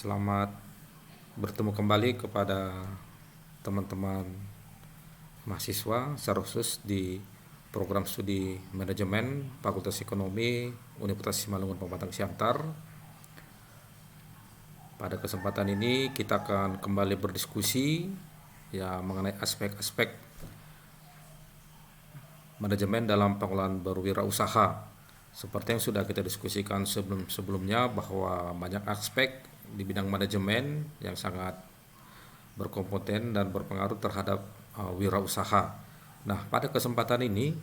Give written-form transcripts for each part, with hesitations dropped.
Selamat bertemu kembali kepada teman-teman mahasiswa secara khusus di program studi manajemen Fakultas Ekonomi Universitas Simalungun Pematang Siantar. Pada kesempatan ini kita akan kembali berdiskusi mengenai aspek-aspek manajemen dalam pengelolaan berwirausaha. Seperti yang sudah kita diskusikan sebelumnya bahwa banyak aspek di bidang manajemen yang sangat berkompeten dan berpengaruh terhadap wirausaha. Nah, pada kesempatan ini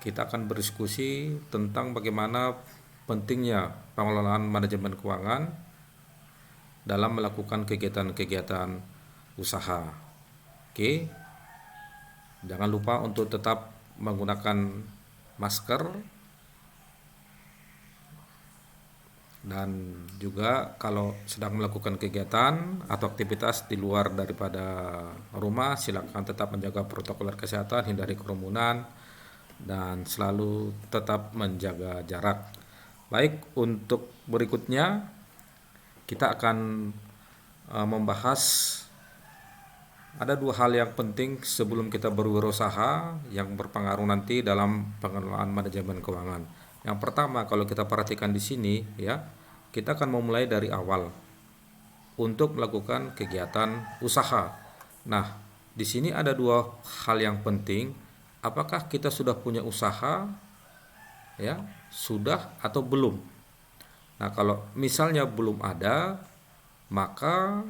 kita akan berdiskusi tentang bagaimana pentingnya pengelolaan manajemen keuangan dalam melakukan kegiatan-kegiatan usaha. Oke, jangan lupa untuk tetap menggunakan masker dan juga kalau sedang melakukan kegiatan atau aktivitas di luar daripada rumah, silakan tetap menjaga protokol kesehatan, hindari kerumunan dan selalu tetap menjaga jarak. Baik, untuk berikutnya kita akan membahas ada dua hal yang penting sebelum kita berwirausaha yang berpengaruh nanti dalam pengelolaan manajemen keuangan. Yang pertama, kalau kita perhatikan di sini kita akan memulai dari awal untuk melakukan kegiatan usaha. Nah, di sini ada dua hal yang penting. Apakah kita sudah punya usaha sudah atau belum? Nah, kalau misalnya belum ada, maka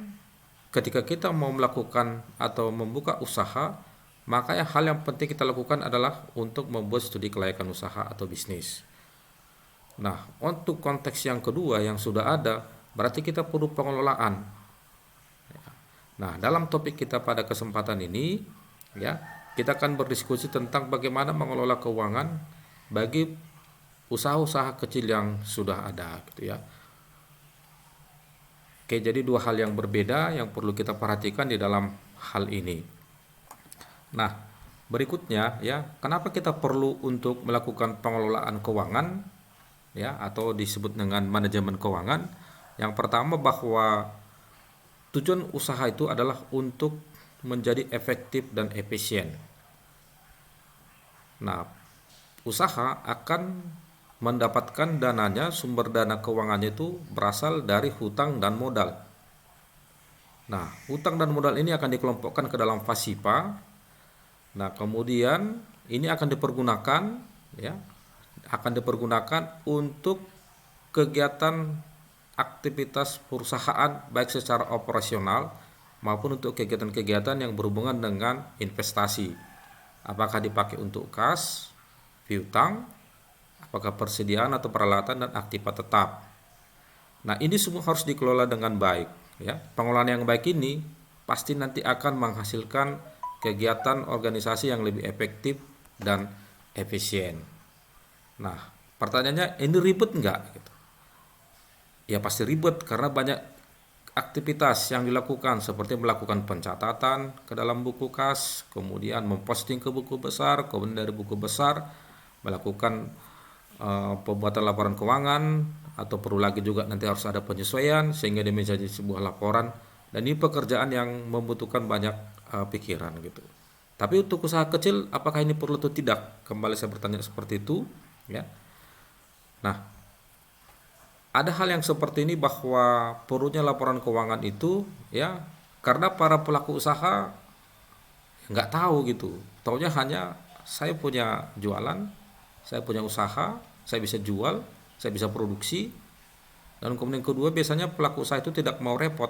ketika kita mau melakukan atau membuka usaha, maka hal yang penting kita lakukan adalah untuk membuat studi kelayakan usaha atau bisnis. Nah, untuk konteks yang kedua yang sudah ada, berarti kita perlu pengelolaan. Nah, dalam topik kita pada kesempatan ini, kita akan berdiskusi tentang bagaimana mengelola keuangan bagi usaha-usaha kecil yang sudah ada, Oke, jadi dua hal yang berbeda yang perlu kita perhatikan di dalam hal ini. Nah, berikutnya kenapa kita perlu untuk melakukan pengelolaan keuangan atau disebut dengan manajemen keuangan? Yang pertama, bahwa tujuan usaha itu adalah untuk menjadi efektif dan efisien. Nah, usaha akan mendapatkan dananya, sumber dana keuangannya itu berasal dari hutang dan modal. Nah, hutang dan modal ini akan dikelompokkan ke dalam FASIPA. Nah, kemudian ini akan dipergunakan untuk kegiatan aktivitas perusahaan baik secara operasional maupun untuk kegiatan-kegiatan yang berhubungan dengan investasi. Apakah dipakai untuk kas, piutang, apakah persediaan atau peralatan dan aktiva tetap. Nah, ini semua harus dikelola dengan baik. Pengelolaan yang baik ini pasti nanti akan menghasilkan kegiatan organisasi yang lebih efektif dan efisien. Nah, pertanyaannya, ini ribet enggak? Ya pasti ribet karena banyak aktivitas yang dilakukan seperti melakukan pencatatan ke dalam buku kas, kemudian memposting ke buku besar, kemudian dari buku besar melakukan pembuatan laporan keuangan, atau perlu lagi juga nanti harus ada penyesuaian sehingga dia menjadi sebuah laporan, dan ini pekerjaan yang membutuhkan banyak pikiran gitu. Tapi untuk usaha kecil, apakah ini perlu atau tidak? Kembali saya bertanya seperti itu. Nah, ada hal yang seperti ini bahwa perlunya laporan keuangan itu karena para pelaku usaha nggak tahu gitu. Taunya hanya saya punya jualan, saya punya usaha, saya bisa jual, saya bisa produksi. Dan kemudian kedua, biasanya pelaku usaha itu tidak mau repot.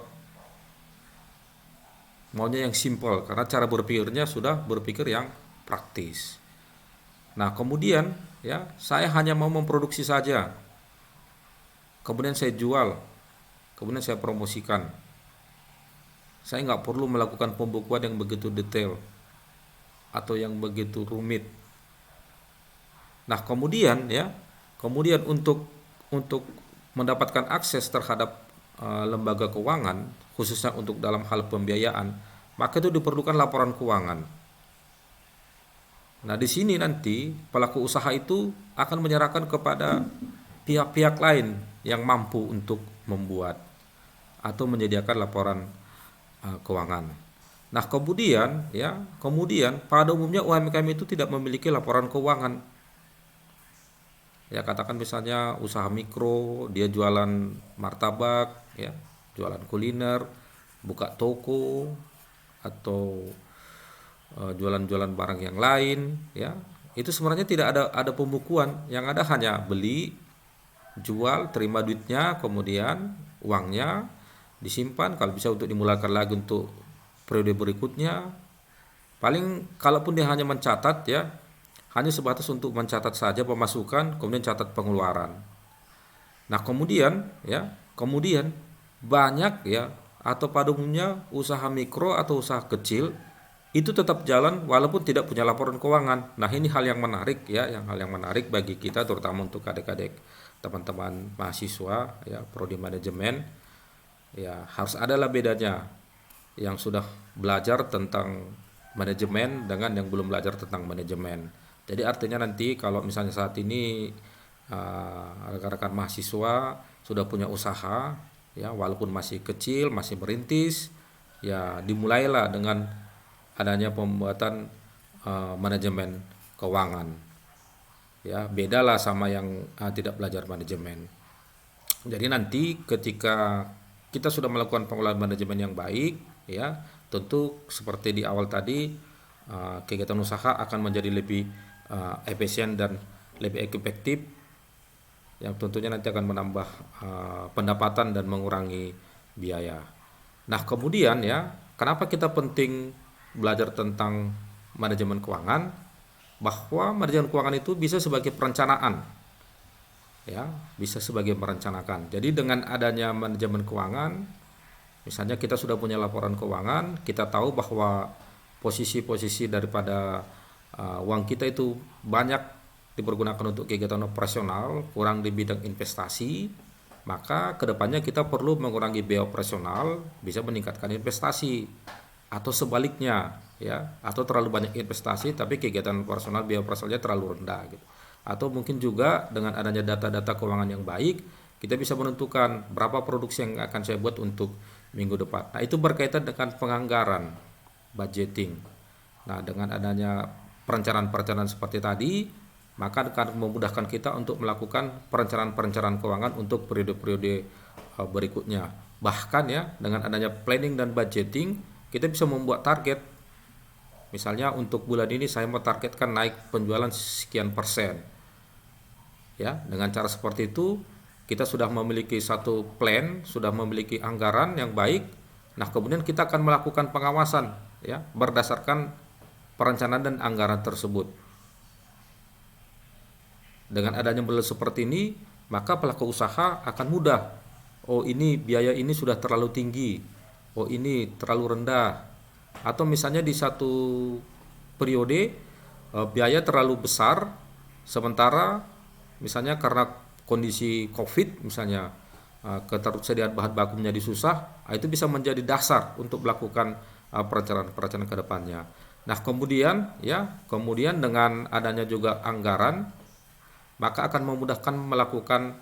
Maunya yang simple karena cara berpikirnya sudah berpikir yang praktis. Nah, kemudian saya hanya mau memproduksi saja. Kemudian saya jual, kemudian saya promosikan. Saya nggak perlu melakukan pembukuan yang begitu detail atau yang begitu rumit. Nah, kemudian untuk mendapatkan akses terhadap lembaga keuangan, khususnya untuk dalam hal pembiayaan, maka itu diperlukan laporan keuangan. Nah, di sini nanti pelaku usaha itu akan menyerahkan kepada pihak-pihak lain yang mampu untuk membuat. atau menyediakan laporan keuangan. Nah, kemudian pada umumnya UMKM itu tidak memiliki laporan keuangan. Ya, katakan misalnya usaha mikro, dia jualan martabak, ya, jualan kuliner, buka toko atau jualan-jualan barang yang lain, ya. Itu sebenarnya tidak ada pembukuan, yang ada hanya beli, jual, terima duitnya, kemudian uangnya disimpan kalau bisa untuk dimulakan lagi untuk periode berikutnya. Paling kalaupun dia hanya mencatat, ya, hanya sebatas untuk mencatat saja pemasukan, kemudian catat pengeluaran. Nah, kemudian banyak, ya, atau pada umumnya usaha mikro atau usaha kecil itu tetap jalan walaupun tidak punya laporan keuangan. Nah, ini hal yang menarik, ya, hal yang menarik bagi kita, terutama untuk adik-adik teman-teman mahasiswa, ya, prodi manajemen. Ya, harus adalah bedanya yang sudah belajar tentang manajemen dengan yang belum belajar tentang manajemen. Jadi artinya nanti kalau misalnya saat ini rekan-rekan mahasiswa sudah punya usaha, ya, walaupun masih kecil, masih merintis, ya, dimulailah dengan adanya pembuatan manajemen keuangan. Ya, bedalah sama yang tidak belajar manajemen. Jadi nanti ketika kita sudah melakukan pengelolaan manajemen yang baik, ya, tentu seperti di awal tadi, kegiatan usaha akan menjadi lebih efisien dan lebih efektif, yang tentunya nanti akan menambah pendapatan dan mengurangi biaya. Nah, kemudian, ya, kenapa kita penting belajar tentang manajemen keuangan? Bahwa manajemen keuangan itu bisa sebagai perencanaan, ya, bisa sebagai merencanakan. Jadi dengan adanya manajemen keuangan, misalnya kita sudah punya laporan keuangan, kita tahu bahwa posisi-posisi daripada uang kita itu banyak dipergunakan untuk kegiatan operasional, kurang di bidang investasi, maka kedepannya kita perlu mengurangi biaya operasional, bisa meningkatkan investasi, atau sebaliknya, ya, atau terlalu banyak investasi tapi kegiatan operasional biaya operasionalnya terlalu rendah, gitu. Atau mungkin juga dengan adanya data-data keuangan yang baik, kita bisa menentukan berapa produksi yang akan saya buat untuk minggu depan. Nah, itu berkaitan dengan penganggaran, budgeting. Nah, dengan adanya perencanaan-perencanaan seperti tadi, maka akan memudahkan kita untuk melakukan perencanaan-perencanaan keuangan untuk periode-periode berikutnya. Bahkan, ya, dengan adanya planning dan budgeting, kita bisa membuat target. Misalnya untuk bulan ini saya mau targetkan naik penjualan sekian persen. Ya, dengan cara seperti itu kita sudah memiliki satu plan, sudah memiliki anggaran yang baik. Nah, kemudian kita akan melakukan pengawasan, ya, berdasarkan perencanaan dan anggaran tersebut. Dengan adanya model seperti ini, maka pelaku usaha akan mudah. Oh, ini biaya ini sudah terlalu tinggi. Oh, ini terlalu rendah. Atau misalnya di satu periode biaya terlalu besar, sementara misalnya karena kondisi COVID, misalnya ketersediaan bahan baku menjadi susah, itu bisa menjadi dasar untuk melakukan perencanaan-perencanaan ke depannya. Nah, kemudian dengan adanya juga anggaran, maka akan memudahkan melakukan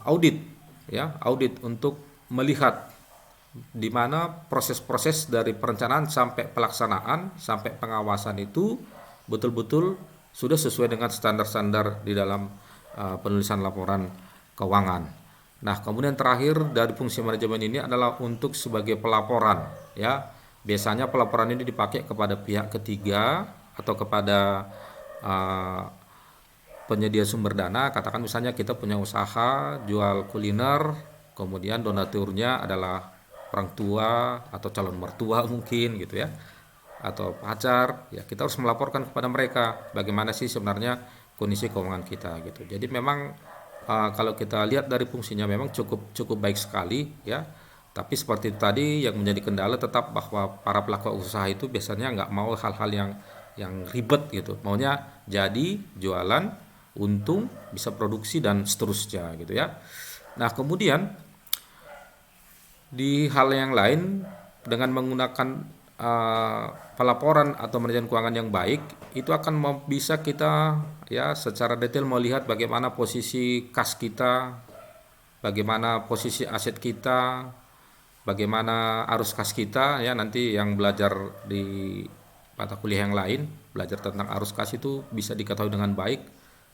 audit, ya, audit untuk melihat di mana proses-proses dari perencanaan sampai pelaksanaan sampai pengawasan itu betul-betul sudah sesuai dengan standar-standar di dalam penulisan laporan keuangan. Nah, kemudian terakhir dari fungsi manajemen ini adalah untuk sebagai pelaporan, ya. Biasanya pelaporan ini dipakai kepada pihak ketiga atau kepada penyedia sumber dana. Katakan misalnya kita punya usaha jual kuliner, kemudian donaturnya adalah orang tua atau calon mertua mungkin, gitu, ya, atau pacar, ya, kita harus melaporkan kepada mereka bagaimana sih sebenarnya kondisi keuangan kita, gitu. Jadi memang kalau kita lihat dari fungsinya memang cukup baik sekali, ya. Tapi seperti tadi yang menjadi kendala tetap bahwa para pelaku usaha itu biasanya nggak mau hal-hal yang ribet, gitu. Maunya jadi jualan, untung, bisa produksi dan seterusnya, gitu, ya. Nah, kemudian di hal yang lain, dengan menggunakan pelaporan atau manajemen keuangan yang baik, itu akan bisa kita, ya, secara detail melihat bagaimana posisi kas kita, bagaimana posisi aset kita, bagaimana arus kas kita ya. Nanti yang belajar di mata kuliah yang lain belajar tentang arus kas itu bisa diketahui dengan baik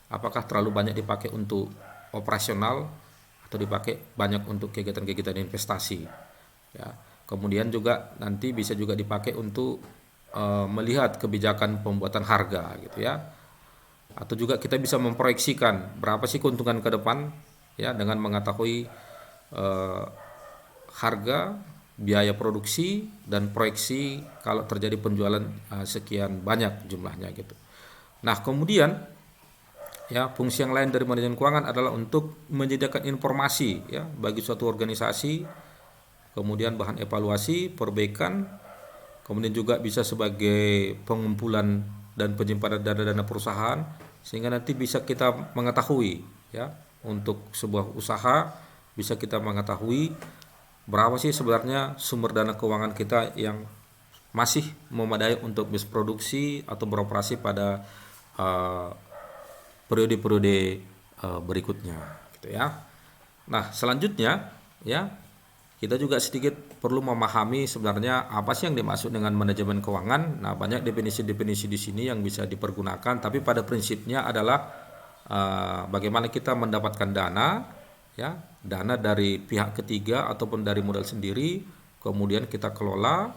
apakah terlalu banyak dipakai untuk operasional atau dipakai banyak untuk kegiatan-kegiatan investasi ya. Kemudian juga nanti bisa juga dipakai untuk melihat kebijakan pembuatan harga gitu ya, atau juga kita bisa memproyeksikan berapa sih keuntungan ke depan ya dengan mengetahui harga, biaya produksi, dan proyeksi kalau terjadi penjualan sekian banyak jumlahnya gitu. Nah, kemudian ya fungsi yang lain dari manajemen keuangan adalah untuk menyediakan informasi ya bagi suatu organisasi, kemudian bahan evaluasi, perbaikan, kemudian juga bisa sebagai pengumpulan dan penyimpanan dana-dana perusahaan sehingga nanti bisa kita mengetahui ya untuk sebuah usaha bisa kita mengetahui berapa sih sebenarnya sumber dana keuangan kita yang masih memadai untuk bis produksi atau beroperasi pada periode-periode berikutnya gitu ya. Nah, selanjutnya ya kita juga sedikit perlu memahami sebenarnya apa sih yang dimaksud dengan manajemen keuangan. Nah, banyak definisi-definisi di sini yang bisa dipergunakan, tapi pada prinsipnya adalah bagaimana kita mendapatkan dana ya, dana dari pihak ketiga ataupun dari modal sendiri, kemudian kita kelola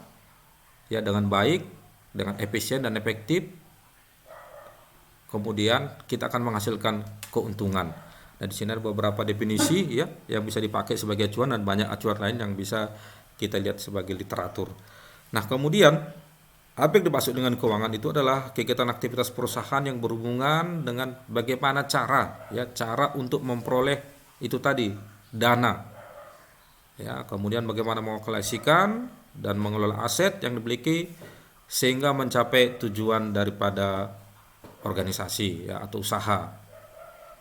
ya dengan baik, dengan efisien dan efektif. Kemudian kita akan menghasilkan keuntungan. Nah, di sini ada beberapa definisi ya yang bisa dipakai sebagai acuan dan banyak acuan lain yang bisa kita lihat sebagai literatur. Nah, kemudian apa yang dimaksud dengan keuangan itu adalah kegiatan aktivitas perusahaan yang berhubungan dengan bagaimana cara untuk memperoleh itu tadi dana ya, kemudian bagaimana mengalokasikan dan mengelola aset yang dimiliki sehingga mencapai tujuan daripada organisasi ya atau usaha.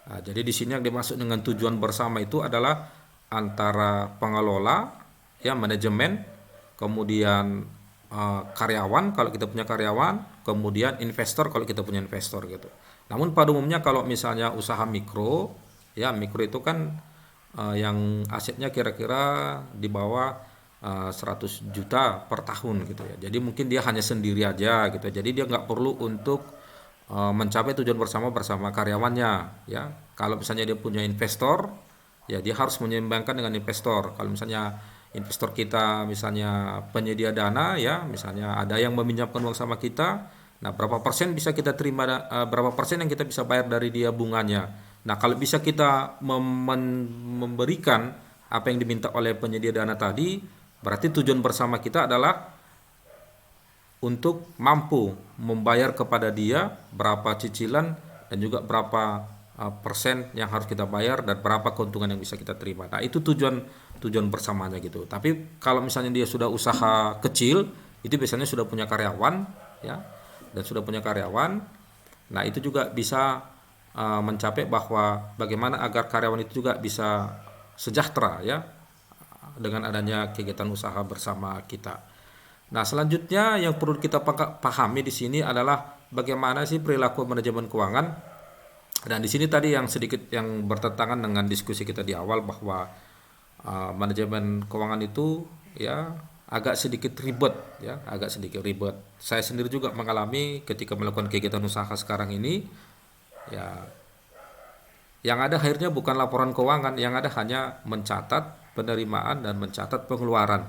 Nah, jadi di sini yang dimaksud dengan tujuan bersama itu adalah antara pengelola ya manajemen, kemudian karyawan kalau kita punya karyawan, kemudian investor kalau kita punya investor gitu. Namun pada umumnya kalau misalnya usaha mikro ya, mikro itu kan yang asetnya kira-kira di bawah 100 juta per tahun gitu ya. Jadi mungkin dia hanya sendiri aja gitu. Jadi dia nggak perlu untuk mencapai tujuan bersama karyawannya ya. Kalau misalnya dia punya investor ya dia harus menyeimbangkan dengan investor. Kalau misalnya investor kita misalnya penyedia dana ya, misalnya ada yang meminjamkan uang sama kita, nah berapa persen bisa kita terima, berapa persen yang kita bisa bayar dari dia bunganya. Nah, kalau bisa kita memberikan apa yang diminta oleh penyedia dana tadi, berarti tujuan bersama kita adalah untuk mampu membayar kepada dia berapa cicilan dan juga berapa persen yang harus kita bayar dan berapa keuntungan yang bisa kita terima. Nah, itu tujuan bersamanya gitu. Tapi kalau misalnya dia sudah usaha kecil, itu biasanya sudah punya karyawan ya, dan sudah punya karyawan. Nah, itu juga bisa mencapai bahwa bagaimana agar karyawan itu juga bisa sejahtera ya dengan adanya kegiatan usaha bersama kita. Nah, selanjutnya yang perlu kita pahami di sini adalah bagaimana sih perilaku manajemen keuangan. Dan di sini tadi yang sedikit yang bertentangan dengan diskusi kita di awal bahwa manajemen keuangan itu ya agak sedikit ribet ya, agak sedikit ribet. Saya sendiri juga mengalami ketika melakukan kegiatan usaha sekarang ini ya, yang ada akhirnya bukan laporan keuangan, yang ada hanya mencatat penerimaan dan mencatat pengeluaran.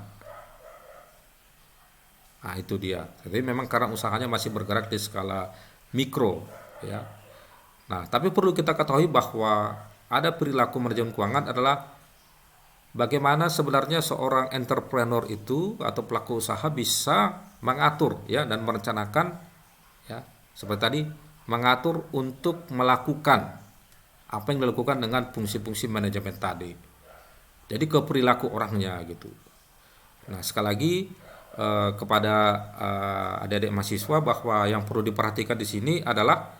Nah, itu dia. Jadi memang karena usahanya masih bergerak di skala mikro ya. Nah, tapi perlu kita ketahui bahwa ada perilaku manajemen keuangan adalah bagaimana sebenarnya seorang entrepreneur itu atau pelaku usaha bisa mengatur ya dan merencanakan ya, seperti tadi mengatur untuk melakukan apa yang dilakukan dengan fungsi-fungsi manajemen tadi. Jadi ke perilaku orangnya gitu. Nah, sekali lagi kepada adik-adik mahasiswa bahwa yang perlu diperhatikan di sini adalah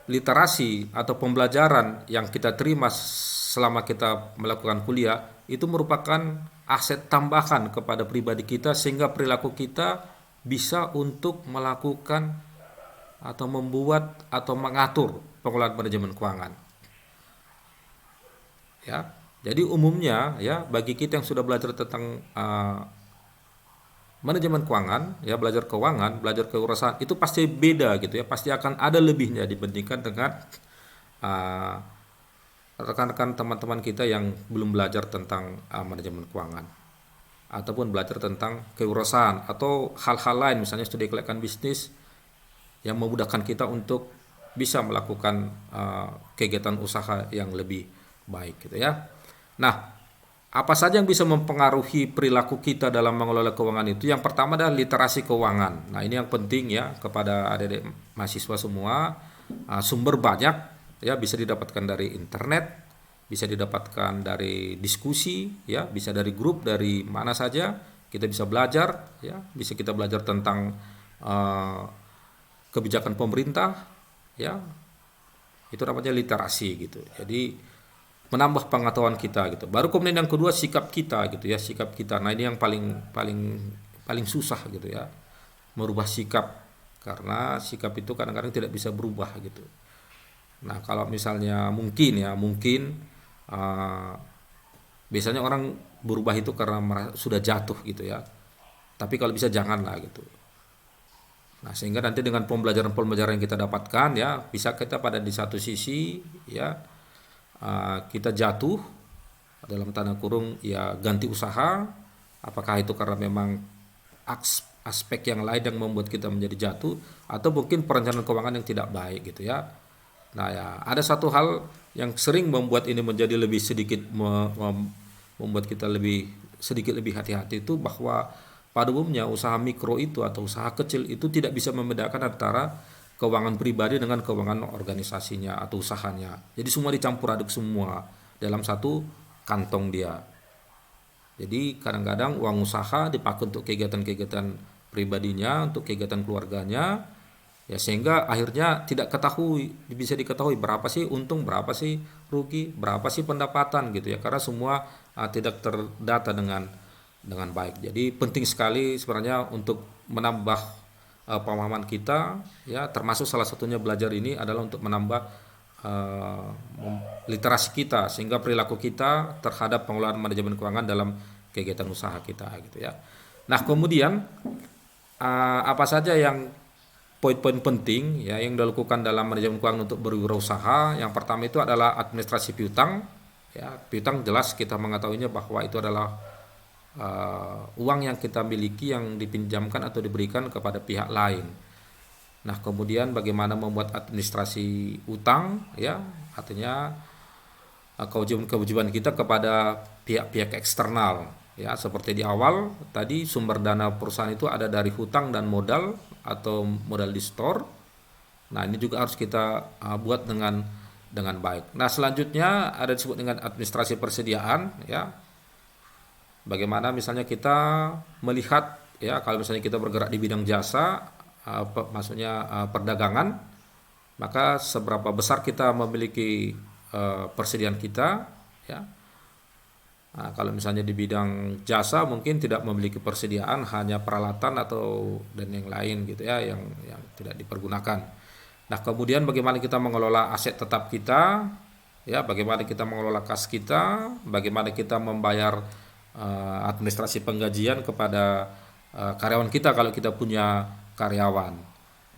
literasi atau pembelajaran yang kita terima selama kita melakukan kuliah itu merupakan aset tambahan kepada pribadi kita sehingga perilaku kita bisa untuk melakukan atau membuat atau mengatur pengelolaan manajemen keuangan. ya. Jadi umumnya ya bagi kita yang sudah belajar tentang manajemen keuangan, ya belajar keuangan, belajar kewirausahaan itu pasti beda gitu ya, pasti akan ada lebihnya dibandingkan dengan uh, rekan-rekan teman-teman kita yang belum belajar tentang manajemen keuangan ataupun belajar tentang kewirausahaan atau hal-hal lain misalnya studi kelayakan bisnis yang memudahkan kita untuk bisa melakukan kegiatan usaha yang lebih baik gitu ya. Nah, apa saja yang bisa mempengaruhi perilaku kita dalam mengelola keuangan itu? Yang pertama adalah literasi keuangan. Nah, ini yang penting ya kepada adik-adik mahasiswa semua. Sumber banyak ya, bisa didapatkan dari internet, bisa didapatkan dari diskusi ya, bisa dari grup, dari mana saja kita bisa belajar ya, bisa kita belajar tentang kebijakan pemerintah ya. Itu namanya literasi gitu. Jadi menambah pengetahuan kita gitu. Baru kemudian yang kedua sikap kita gitu ya, sikap kita. Nah, ini yang paling paling paling susah gitu ya. Merubah sikap karena sikap itu kadang-kadang tidak bisa berubah gitu. Nah, kalau misalnya mungkin uh, biasanya orang berubah itu karena sudah jatuh gitu ya. Tapi kalau bisa janganlah gitu. Nah, sehingga nanti dengan pembelajaran-pembelajaran yang kita dapatkan ya, bisa kita pada di satu sisi ya kita jatuh dalam tanda kurung ya ganti usaha, apakah itu karena memang aspek yang lain yang membuat kita menjadi jatuh atau mungkin perencanaan keuangan yang tidak baik gitu ya. Nah ya ada satu hal yang sering membuat ini menjadi lebih sedikit membuat kita sedikit lebih hati-hati itu bahwa pada umumnya usaha mikro itu atau usaha kecil itu tidak bisa membedakan antara keuangan pribadi dengan keuangan organisasinya atau usahanya. Jadi semua dicampur aduk semua dalam satu kantong dia. Jadi kadang-kadang uang usaha dipakai untuk kegiatan-kegiatan pribadinya, untuk kegiatan keluarganya, ya sehingga akhirnya tidak bisa diketahui berapa sih untung, berapa sih rugi, berapa sih pendapatan gitu ya. Karena semua tidak terdata dengan baik. Jadi penting sekali sebenarnya untuk menambah pemahaman kita ya, termasuk salah satunya belajar ini adalah untuk menambah literasi kita sehingga perilaku kita terhadap pengelolaan manajemen keuangan dalam kegiatan usaha kita gitu ya. Nah, kemudian apa saja yang poin-poin penting ya yang dilakukan dalam manajemen keuangan untuk berwirausaha? Yang pertama itu adalah administrasi piutang. Ya, piutang jelas kita mengetahuinya bahwa itu adalah uang yang kita miliki yang dipinjamkan atau diberikan kepada pihak lain. Nah, kemudian bagaimana membuat administrasi utang ya, artinya kewajiban kita kepada pihak-pihak eksternal ya, seperti di awal tadi sumber dana perusahaan itu ada dari hutang dan modal atau modal di store. Nah, ini juga harus kita buat dengan baik. Nah, selanjutnya ada disebut dengan administrasi persediaan ya. Bagaimana misalnya kita melihat ya, kalau misalnya kita bergerak di bidang jasa, maksudnya perdagangan, maka seberapa besar kita memiliki persediaan kita ya. Nah, kalau misalnya di bidang jasa mungkin tidak memiliki persediaan, hanya peralatan atau dan yang lain gitu ya yang tidak dipergunakan. Nah, kemudian bagaimana kita mengelola aset tetap kita ya, bagaimana kita mengelola kas kita, bagaimana kita membayar administrasi penggajian kepada karyawan kita kalau kita punya karyawan.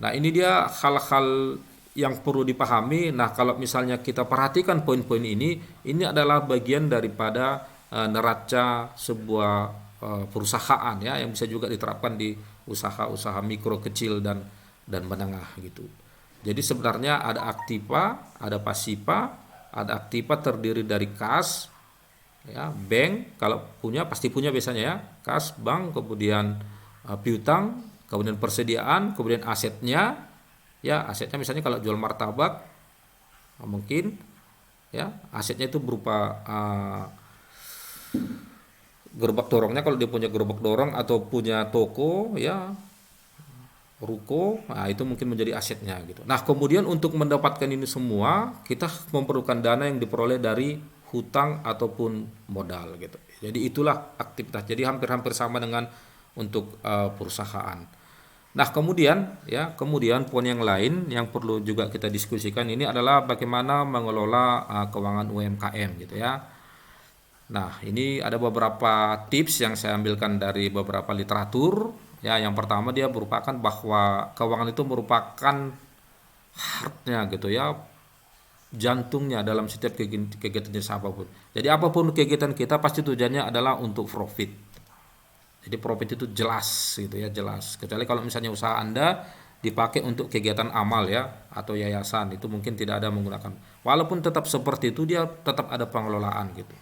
Nah, ini dia hal-hal yang perlu dipahami. Nah, kalau misalnya kita perhatikan poin-poin ini adalah bagian daripada neraca sebuah perusahaan ya, yang bisa juga diterapkan di usaha-usaha mikro, kecil dan menengah gitu. Jadi sebenarnya ada aktiva, ada pasiva. Ada aktiva terdiri dari kas ya, bank kalau punya pasti punya biasanya ya, kas, bank, kemudian piutang, kemudian persediaan, kemudian asetnya ya, asetnya misalnya kalau jual martabak mungkin ya asetnya itu berupa gerobak dorongnya kalau dia punya gerobak dorong atau punya toko ya, ruko, nah itu mungkin menjadi asetnya gitu. Nah, kemudian untuk mendapatkan ini semua kita memerlukan dana yang diperoleh dari hutang ataupun modal gitu. Jadi itulah aktivitas. Jadi hampir-hampir sama dengan untuk perusahaan. Nah, kemudian poin yang lain yang perlu juga kita diskusikan ini adalah bagaimana mengelola keuangan UMKM gitu ya. Nah, ini ada beberapa tips yang saya ambilkan dari beberapa literatur. Ya, yang pertama dia merupakan bahwa keuangan itu merupakan heartnya gitu ya, jantungnya dalam setiap kegiatan jenis apapun. Jadi apapun kegiatan kita pasti tujuannya adalah untuk profit. Jadi profit itu jelas gitu ya, jelas. Kecuali kalau misalnya usaha Anda dipakai untuk kegiatan amal ya atau yayasan, itu mungkin tidak ada menggunakan. Walaupun tetap seperti itu dia tetap ada pengelolaan gitu.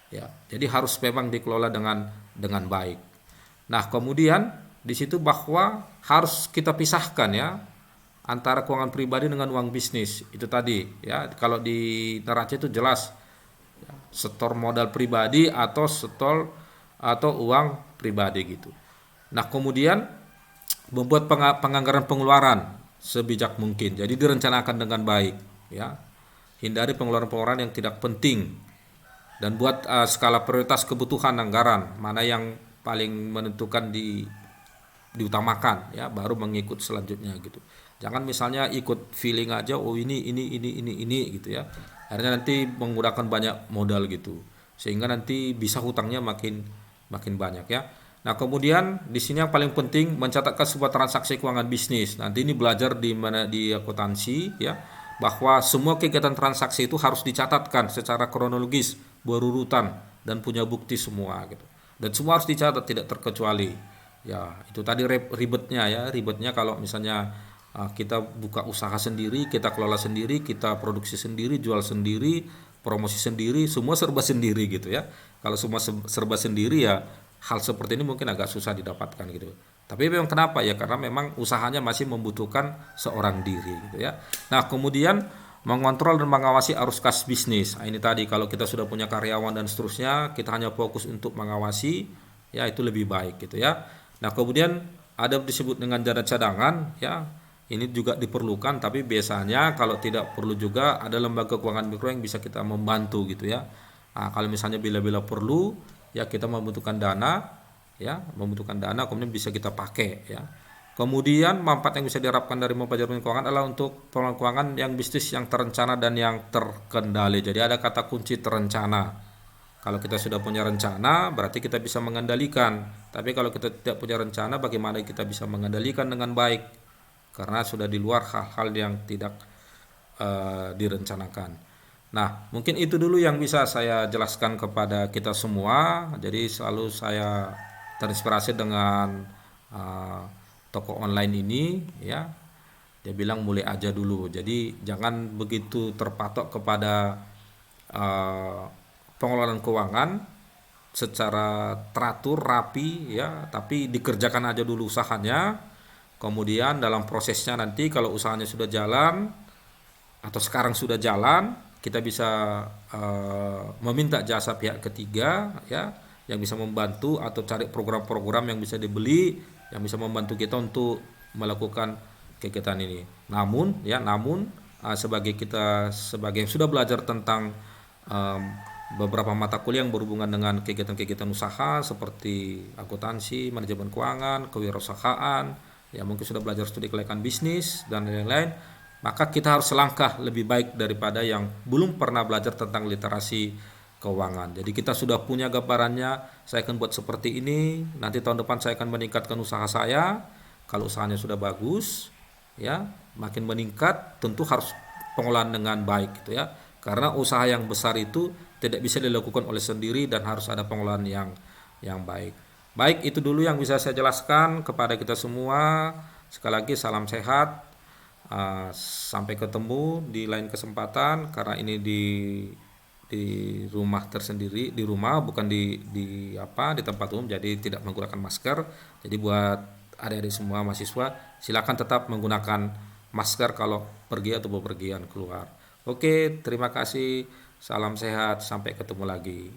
Ya, jadi harus memang dikelola dengan baik. Nah, kemudian di situ bahwa harus kita pisahkan ya antara keuangan pribadi dengan uang bisnis. Itu tadi ya, kalau di neraca itu jelas setor modal pribadi atau setor atau uang pribadi gitu. Nah, kemudian membuat penganggaran pengeluaran sebijak mungkin. Jadi direncanakan dengan baik ya. Hindari pengeluaran-pengeluaran yang tidak penting dan buat skala prioritas kebutuhan anggaran, mana yang paling menentukan diutamakan ya, baru mengikut selanjutnya gitu. Jangan misalnya ikut feeling aja, oh ini gitu ya. Akhirnya nanti menggunakan banyak modal gitu. Sehingga nanti bisa hutangnya makin makin banyak ya. Nah, kemudian di sini yang paling penting mencatatkan sebuah transaksi keuangan bisnis. Nanti ini belajar di mana di akuntansi ya, bahwa semua kegiatan transaksi itu harus dicatatkan secara kronologis, berurutan dan punya bukti semua gitu. Dan semua harus dicatat tidak terkecuali. Ya, itu tadi ribetnya ya, ribetnya kalau misalnya kita buka usaha sendiri, kita kelola sendiri, kita produksi sendiri, jual sendiri, promosi sendiri, semua serba sendiri gitu ya. Kalau semua serba sendiri ya hal seperti ini mungkin agak susah didapatkan gitu. Tapi memang kenapa ya? Karena memang usahanya masih membutuhkan seorang diri gitu ya. Nah, kemudian mengontrol dan mengawasi arus kas bisnis. Nah, ini tadi kalau kita sudah punya karyawan dan seterusnya, kita hanya fokus untuk mengawasi, ya itu lebih baik gitu ya. Nah, kemudian ada disebut dengan dana cadangan ya. Ini juga diperlukan, tapi biasanya kalau tidak perlu juga ada lembaga keuangan mikro yang bisa kita membantu gitu ya. Nah, kalau misalnya bila-bila perlu ya kita membutuhkan dana ya, membutuhkan dana kemudian bisa kita pakai ya. Kemudian manfaat yang bisa diharapkan dari manajemen keuangan adalah untuk pengelolaan keuangan yang bisnis yang terencana dan yang terkendali. Jadi ada kata kunci terencana. Kalau kita sudah punya rencana berarti kita bisa mengendalikan. Tapi kalau kita tidak punya rencana bagaimana kita bisa mengendalikan dengan baik? Karena sudah di luar hal-hal yang tidak direncanakan. Nah, mungkin itu dulu yang bisa saya jelaskan kepada kita semua. Jadi selalu saya terinspirasi dengan toko online ini ya. Dia bilang mulai aja dulu. Jadi jangan begitu terpatok kepada pengelolaan keuangan secara teratur, rapi ya, tapi dikerjakan aja dulu usahanya. Kemudian dalam prosesnya nanti kalau usahanya sudah jalan atau sekarang sudah jalan, kita bisa meminta jasa pihak ketiga ya yang bisa membantu atau cari program-program yang bisa dibeli yang bisa membantu kita untuk melakukan kegiatan ini. Namun sebagai kita sebagai yang sudah belajar tentang beberapa mata kuliah yang berhubungan dengan kegiatan-kegiatan usaha seperti akuntansi, manajemen keuangan, kewirausahaan, ya mungkin sudah belajar studi kelayakan bisnis dan lain-lain, maka kita harus selangkah lebih baik daripada yang belum pernah belajar tentang literasi keuangan. Jadi kita sudah punya gambarannya, saya akan buat seperti ini, nanti tahun depan saya akan meningkatkan usaha saya. Kalau usahanya sudah bagus, ya makin meningkat, tentu harus pengolahan dengan baik gitu ya. Karena usaha yang besar itu tidak bisa dilakukan oleh sendiri dan harus ada pengolahan yang baik. Baik, itu dulu yang bisa saya jelaskan kepada kita semua. Sekali lagi salam sehat. Sampai ketemu di lain kesempatan karena ini di rumah tersendiri, di rumah bukan di tempat umum, jadi tidak menggunakan masker. Jadi buat adik-adik semua mahasiswa silakan tetap menggunakan masker kalau pergi atau bepergian keluar. Oke, terima kasih. Salam sehat, sampai ketemu lagi.